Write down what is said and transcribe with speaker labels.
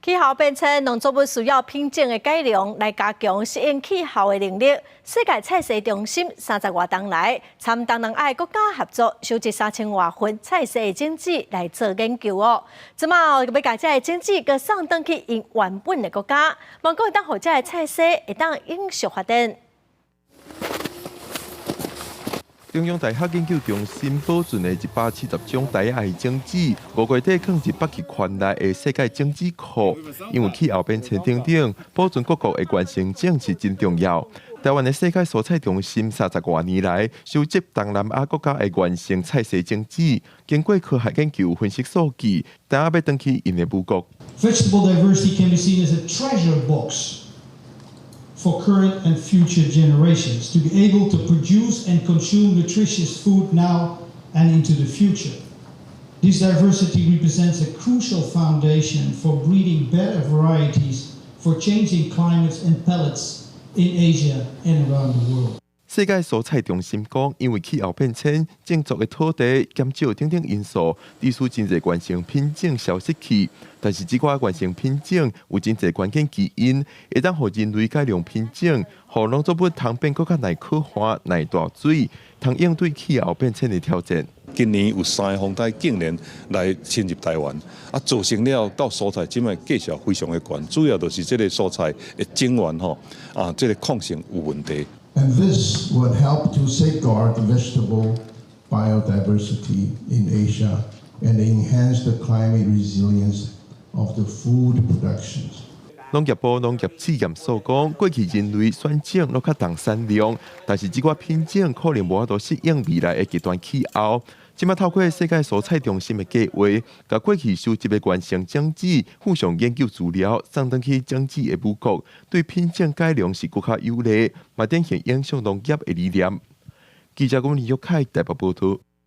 Speaker 1: 气候变迁，农作物需要品种的改良来加强适应气候的能力。世界菜色中心30多年来，参东南亚国家合作，收集3000多份菜色的种子来做研究哦。即马要把这种子佮送回去因原本的国家，望讲会当互这的菜色会当永续发展。
Speaker 2: 中央大学研究中心保存的170种台亚的种子，5月底放入北极圈内的世界种子库。因为气候变迁等，保存各国的原生种是真重要。台湾的世界蔬菜中心30多年来收集东南亚国家的原生菜色种子，经过科学研究分析数据，台亚要回去因的母国。
Speaker 3: Vegetable diversity can be seen as a treasure box for current and future generations to be able to produce and consume nutritious food now and into the future. This diversity represents a crucial foundation for breeding better varieties for changing climates and pellets in Asia and around the world.
Speaker 2: 世界蔬菜中心讲，因为气候变迁、种族的土地减少等因素，地区真侪原生品种消失去。但是，这寡原生品种有真侪关键基因，会当互人类改良品种，互农作物通变更较耐可旱、耐大水，通应对气候变迁的挑战。
Speaker 4: 今年有3个风台竟然来侵入台湾，造成了到蔬菜即卖价值非常的高，主要就是这个蔬菜的种源这个抗性有问题。
Speaker 5: And this would help to safeguard the vegetable biodiversity in Asia and enhance the climate resilience of the food productions.
Speaker 2: 农业部农业试验所讲，过去人类选种落较重产量，但是这寡品种可能无法度适应未来的极端气候。即马透过世界蔬菜中心的计划，甲过去收集的原生种子互相研究资料，送回去种子的母国，对品种改良是更较有利，嘛典型影响农业的理念。记者龚李玉凯台北报道。